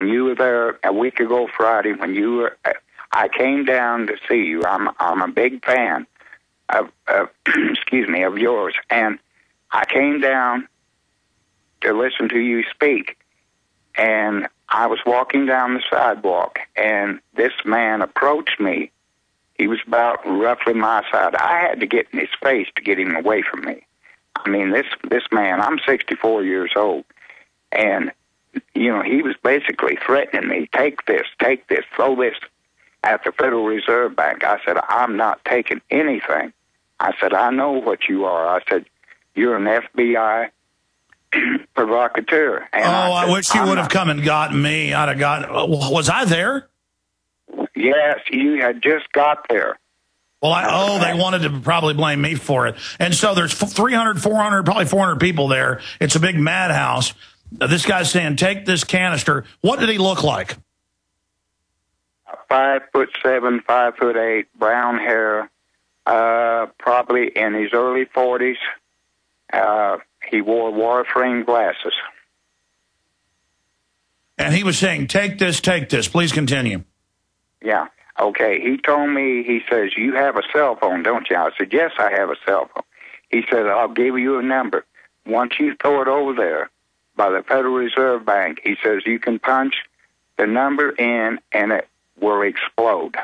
You were there a week ago Friday when you were. I came down to see you. I'm a big fan of excuse me, of yours, and I came down to listen to you speak. And I was walking down the sidewalk, and this man approached me. He was about roughly my size. I had to get in his face to get him away from me. I mean, this man, I'm 64 years old, and, you know, he was basically threatening me, take this, throw this at the Federal Reserve Bank. I said, I'm not taking anything. I said, I know what you are. I said, you're an FBI provocateur. And I wish you would have come and gotten me. I'd have gotten. Was I there? Yes, you had just got there. Well, they wanted to probably blame me for it. And so there's 300, 400, probably 400 people there. It's a big madhouse. This guy's saying, take this canister. What did he look like? 5'7", 5'8", brown hair, probably in his early 40s. He wore Warframe glasses. And he was saying, take this, please continue. Yeah. Okay. He told me, he says, you have a cell phone, don't you? I said, yes, I have a cell phone. He said, I'll give you a number. Once you throw it over there by the Federal Reserve Bank, he says, you can punch the number in and it will explode.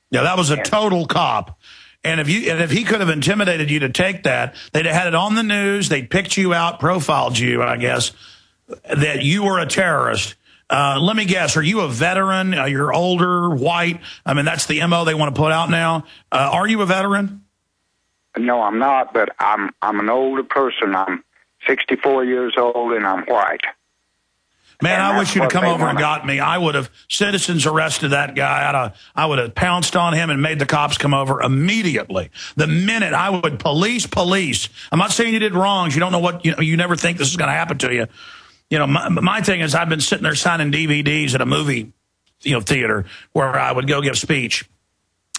Yeah, that was a total cop. And if he could have intimidated you to take that, they'd have had it on the news. They'd picked you out, profiled you, I guess, that you were a terrorist. Let me guess, are you a veteran? You're older, white? I mean, that's the MO they want to put out now. Are you a veteran? No, I'm not, but I'm an older person. I'm 64 years old, and I'm white. Man, I wish you'd have come over and got me. I would have citizens arrested that guy. I would have pounced on him and made the cops come over immediately. The minute I would police. I'm not saying you did wrongs. You don't know what, you never think this is going to happen to you. You know, my thing is I've been sitting there signing DVDs at a movie, theater where I would go give a speech.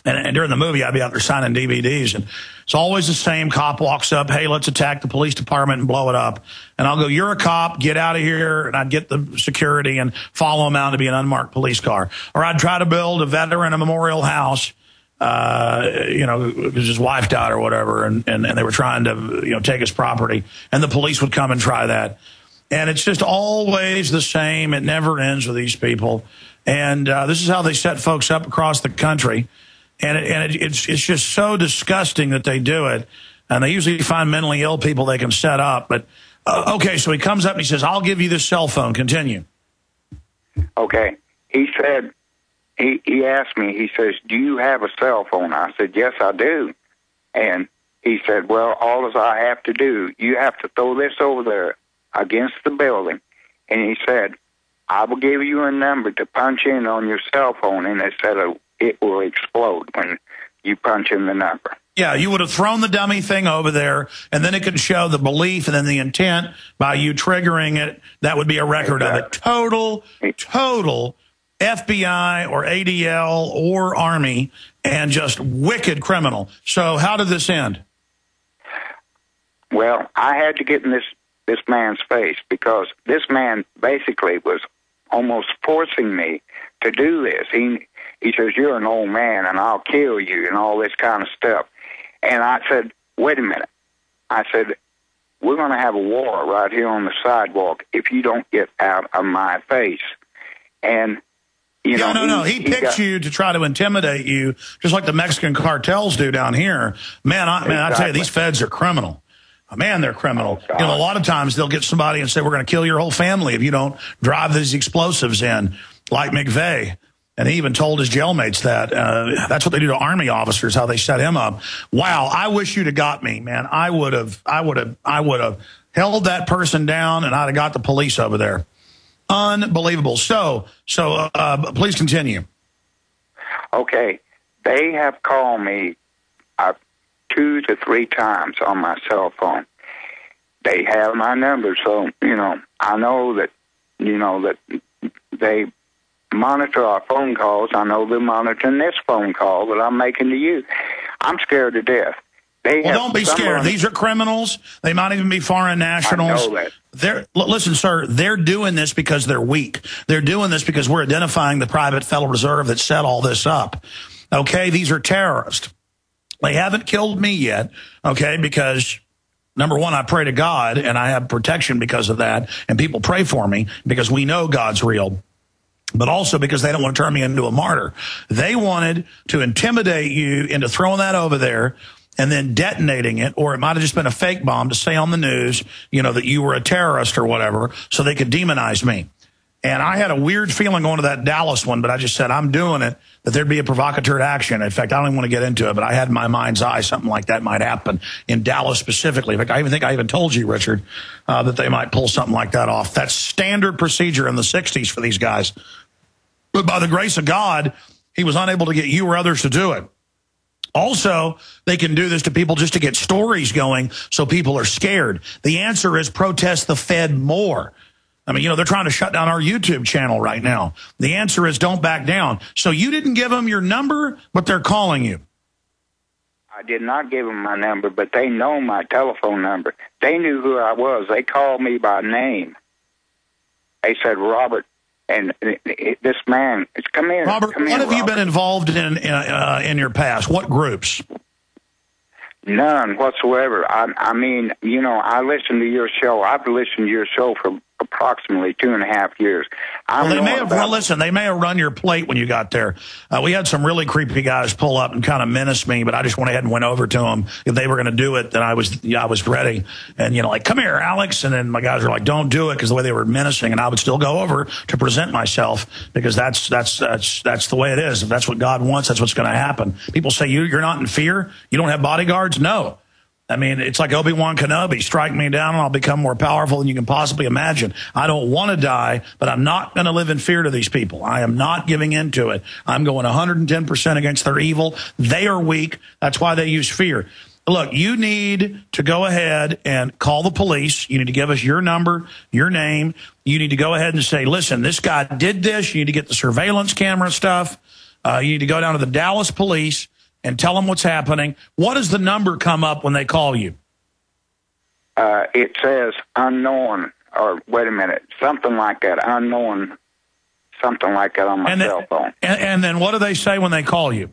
And during the movie, I'd be out there signing DVDs. And it's always the same. Cop walks up, hey, let's attack the police department and blow it up. And I'll go, you're a cop, get out of here. And I'd get the security and follow him out to be an unmarked police car. Or I'd try to build a veteran a memorial house, because his wife died or whatever. And they were trying to, take his property. And the police would come and try that. And it's just always the same. It never ends with these people. And this is how they set folks up across the country. And it's just so disgusting that they do it. And they usually find mentally ill people they can set up. But, okay, so he comes up and he says, I'll give you this cell phone. Continue. Okay. He said, he asked me, he says, do you have a cell phone? I said, yes, I do. And he said, well, all as I have to do, you have to throw this over there against the building. And he said, I will give you a number to punch in on your cell phone. And they said, it will explode when you punch in the number. Yeah, you would have thrown the dummy thing over there, and then it could show the belief and then the intent by you triggering it. That would be a record of it. Total FBI or ADL or Army and just wicked criminal. So how did this end? Well, I had to get in this man's face because this man basically was almost forcing me to do this. He says, you're an old man and I'll kill you and all this kind of stuff. And I said, wait a minute. I said, we're going to have a war right here on the sidewalk if you don't get out of my face. And, No. He picked you to try to intimidate you, just like the Mexican cartels do down here. I tell you, these feds are criminal. Man, they're criminal. A lot of times they'll get somebody and say, we're going to kill your whole family if you don't drive these explosives in, like McVeigh. And he even told his jailmates that. That's what they do to Army officers, how they set him up. Wow, I wish you'd have got me, man. I would have held that person down, and I'd have got the police over there. Unbelievable. So please continue. Okay. They have called me 2 to 3 times on my cell phone. They have my number, so, I know that, that they monitor our phone calls. I know they're monitoring this phone call that I'm making to you. I'm scared to death. Well, don't be scared. These are criminals. They might even be foreign nationals. I know that. Listen, sir, they're doing this because they're weak. They're doing this because we're identifying the private Federal Reserve that set all this up. Okay, these are terrorists. They haven't killed me yet, okay, because, number one, I pray to God, and I have protection because of that, and people pray for me because we know God's real. But also because they don't want to turn me into a martyr. They wanted to intimidate you into throwing that over there and then detonating it, or it might have just been a fake bomb to say on the news, you know, that you were a terrorist or whatever, so they could demonize me. And I had a weird feeling going to that Dallas one, but I just said, I'm doing it, that there'd be a provocateur action. In fact, I don't even want to get into it, but I had in my mind's eye something like that might happen in Dallas specifically. In fact, I even think I even told you, Richard, that they might pull something like that off. That's standard procedure in the 60s for these guys. But by the grace of God, he was unable to get you or others to do it. Also, they can do this to people just to get stories going so people are scared. The answer is protest the Fed more. I mean, you know, they're trying to shut down our YouTube channel right now. The answer is don't back down. So you didn't give them your number, but they're calling you. I did not give them my number, but they know my telephone number. They knew who I was. They called me by name. They said, Robert, and this man, come here. Robert, come what here, have you Robert. been involved in your past? What groups? None whatsoever. I mean, you know, I listen to your show. I've listened to your show for approximately 2.5 years. Well, they may have listen. They may have run your plate when you got there. We had some really creepy guys pull up and kind of menace me, but I just went ahead and went over to them. If they were going to do it, then I was ready. And you know, like, come here, Alex. And then my guys were like, don't do it, because the way they were menacing, and I would still go over to present myself, because that's the way it is. If that's what God wants, that's what's going to happen. People say you're not in fear. You don't have bodyguards. No. I mean, it's like Obi-Wan Kenobi. Strike me down and I'll become more powerful than you can possibly imagine. I don't want to die, but I'm not going to live in fear to these people. I am not giving in to it. I'm going 110% against their evil. They are weak. That's why they use fear. Look, you need to go ahead and call the police. You need to give us your number, your name. You need to go ahead and say, listen, this guy did this. You need to get the surveillance camera stuff. You need to go down to the Dallas police and tell them what's happening. What does the number come up when they call you? It says unknown, or wait a minute, something like that, unknown, something like that on my cell phone. And then what do they say when they call you?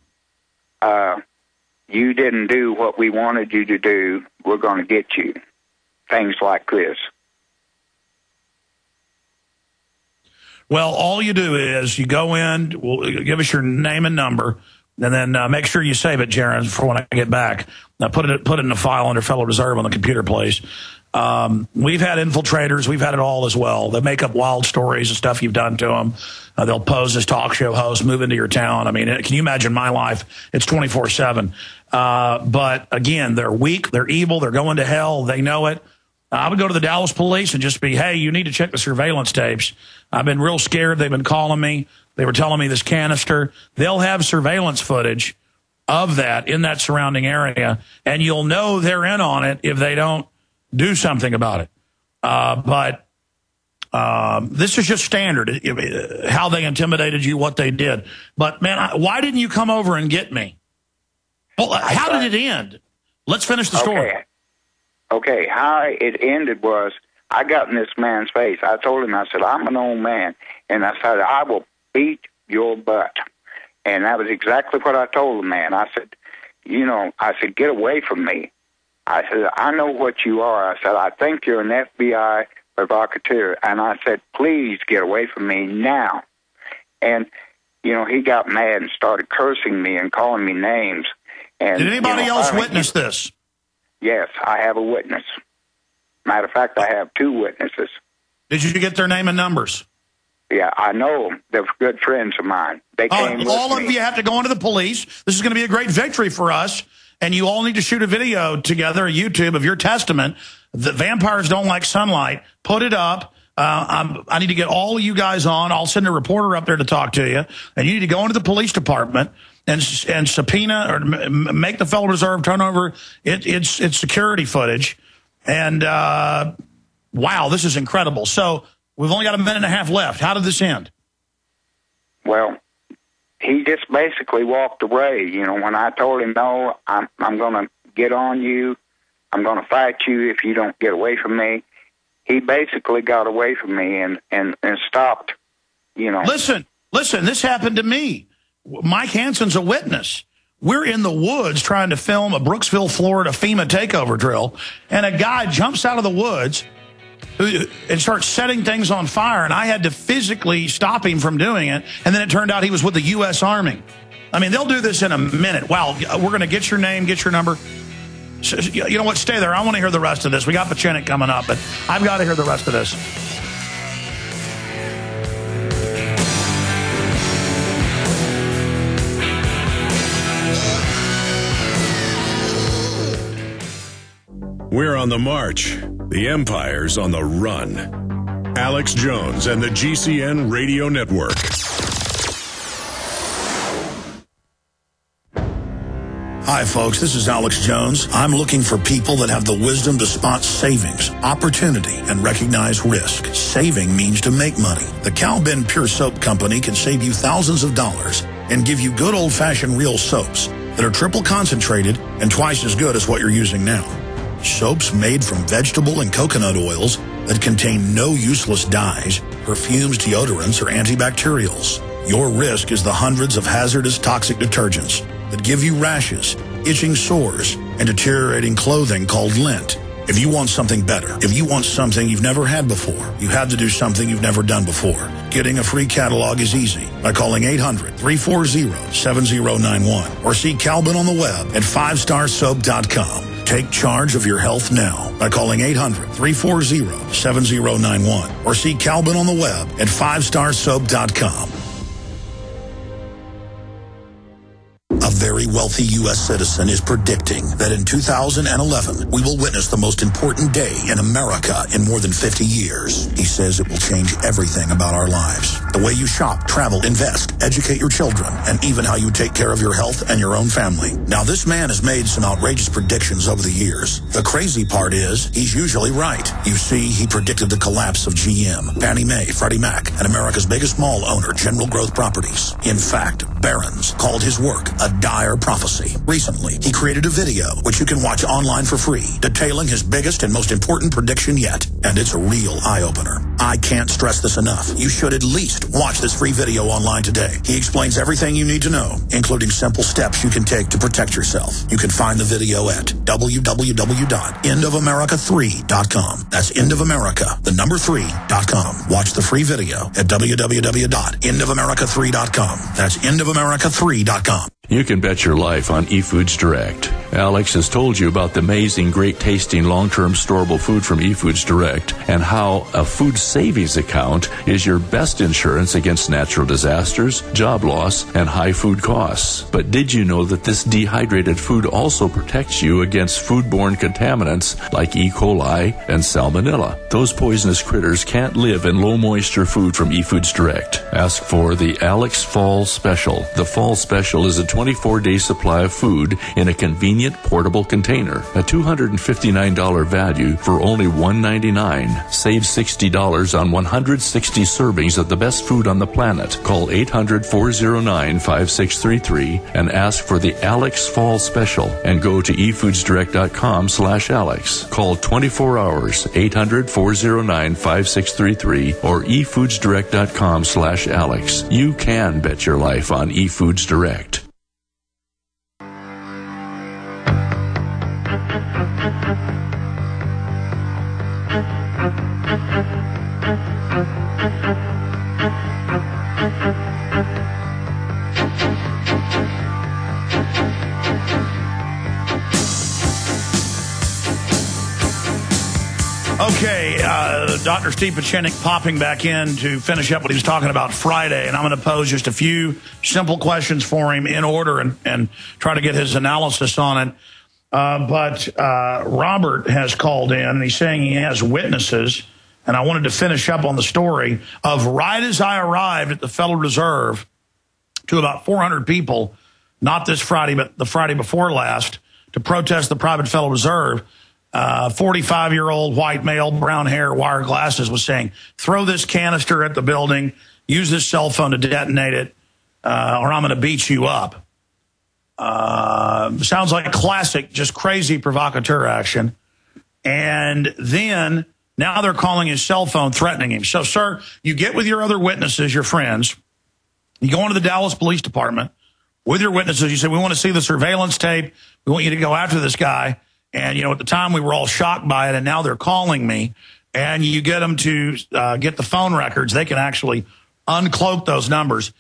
You didn't do what we wanted you to do. We're going to get you. Things like this. Well, all you do is you go in, give us your name and number, and then make sure you save it, Jaron, for when I get back. Now put it in a file under Federal Reserve on the computer, please. We've had infiltrators. We've had it all as well. They make up wild stories and stuff you've done to them. They'll pose as talk show hosts, move into your town. I mean, can you imagine my life? It's 24/7. But again, they're weak. They're evil. They're going to hell. They know it. I would go to the Dallas police and just be, hey, you need to check the surveillance tapes. I've been real scared. They've been calling me. They were telling me this canister. They'll have surveillance footage of that in that surrounding area, and you'll know they're in on it if they don't do something about it. But this is just standard, how they intimidated you, what they did. But, man, why didn't you come over and get me? Well, how did it end? Let's finish the story. Okay, how it ended was I got in this man's face. I told him, I said, I'm an old man, and I said, I will beat your butt. And that was exactly what I told the man. I said, you know, get away from me. I said, I know what you are. I said, I think you're an FBI provocateur. And I said, please get away from me now. And, you know, he got mad and started cursing me and calling me names. And, did anybody else witness this? Yes, I have a witness. Matter of fact, I have 2 witnesses. Did you get their name and numbers? Yeah, I know them. They're good friends of mine. They came with all me. of you have to go into the police. This is going to be a great victory for us. And you all need to shoot a video together, a YouTube, of your testament. The vampires don't like sunlight. Put it up. I need to get all of you guys on. I'll send a reporter up there to talk to you. And you need to go into the police department and subpoena or make the Federal Reserve turn over its security footage. And, wow, this is incredible. So we've only got a minute and a half left. How did this end? Well, he just basically walked away. You know, when I told him, no, I'm going to get on you. I'm going to fight you if you don't get away from me. He basically got away from me and stopped, you know. Listen, this happened to me. Mike Hanson's a witness. We're in the woods trying to film a Brooksville, Florida FEMA takeover drill, and a guy jumps out of the woods and starts setting things on fire, and I had to physically stop him from doing it, and then it turned out he was with the U.S. Army. I mean, they'll do this in a minute. Wow, we're going to get your name, get your number. So, you know what? Stay there. I want to hear the rest of this. We got Pieczenik coming up, but I've got to hear the rest of this. We're on the march. The empire's on the run. Alex Jones and the GCN Radio Network. Hi, folks. This is Alex Jones. I'm looking for people that have the wisdom to spot savings, opportunity, and recognize risk. Saving means to make money. The Cal Ben Pure Soap Company can save you thousands of dollars and give you good old-fashioned real soaps that are triple concentrated and twice as good as what you're using now. Soaps made from vegetable and coconut oils that contain no useless dyes, perfumes, deodorants, or antibacterials. Your risk is the hundreds of hazardous toxic detergents that give you rashes, itching sores, and deteriorating clothing called lint. If you want something better, if you want something you've never had before, you have to do something you've never done before. Getting a free catalog is easy by calling 800-340-7091 or see Calvin on the web at 5starsoap.com. Take charge of your health now by calling 800-340-7091 or see Calvin on the web at 5starsoap.com. A very wealthy U.S. citizen is predicting that in 2011, we will witness the most important day in America in more than 50 years. He says it will change everything about our lives. The way you shop, travel, invest, educate your children, and even how you take care of your health and your own family. Now, this man has made some outrageous predictions over the years. The crazy part is, he's usually right. You see, he predicted the collapse of GM, Fannie Mae, Freddie Mac, and America's biggest mall owner, General Growth Properties. In fact, Barron's called his work a dire prophecy. Recently, he created a video, which you can watch online for free, detailing his biggest and most important prediction yet. And it's a real eye-opener. I can't stress this enough. You should at least watch this free video online today. He explains everything you need to know, including simple steps you can take to protect yourself. You can find the video at www.endofamerica3.com. That's endofamerica, the number 3.com. Watch the free video at www.endofamerica3.com. That's endofamerica3.com. You can bet your life on eFoods Direct. Alex has told you about the amazing, great-tasting, long-term storable food from eFoods Direct and how a food savings account is your best insurance against natural disasters, job loss, and high food costs. But did you know that this dehydrated food also protects you against foodborne contaminants like E. coli and salmonella? Those poisonous critters can't live in low-moisture food from eFoods Direct. Ask for the Alex Fall Special. The Fall Special is a 24-day supply of food in a convenient portable container. A $259 value for only $199. Save $60 on 160 servings of the best food on the planet. Call 800-409-5633 and ask for the Alex Fall Special and go to efoodsdirect.com/Alex. Call 24 hours, 800-409-5633 or efoodsdirect.com/Alex. You can bet your life on eFoods Direct. Okay, Dr. Steve Pieczenik popping back in to finish up what he was talking about Friday, and I'm going to pose just a few simple questions for him in order and try to get his analysis on it. But Robert has called in, and he's saying he has witnesses, and I wanted to finish up on the story of right as I arrived at the Federal Reserve to about 400 people, not this Friday, but the Friday before last, to protest the private Federal Reserve. 45-year-old white male, brown hair, wire glasses, was saying, throw this canister at the building, use this cell phone to detonate it, or I'm going to beat you up. Sounds like classic, just crazy provocateur action. And then now they're calling his cell phone, threatening him. So, sir, you get with your other witnesses, your friends. You go into the Dallas Police Department with your witnesses. You say, we want to see the surveillance tape. We want you to go after this guy. And, at the time we were all shocked by it, and now they're calling me. And you get them to get the phone records. They can actually uncloak those numbers.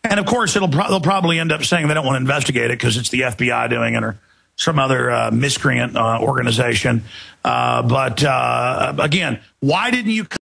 And, of course, they'll probably end up saying they don't want to investigate it because it's the FBI doing it or some other miscreant organization. But, again, why didn't you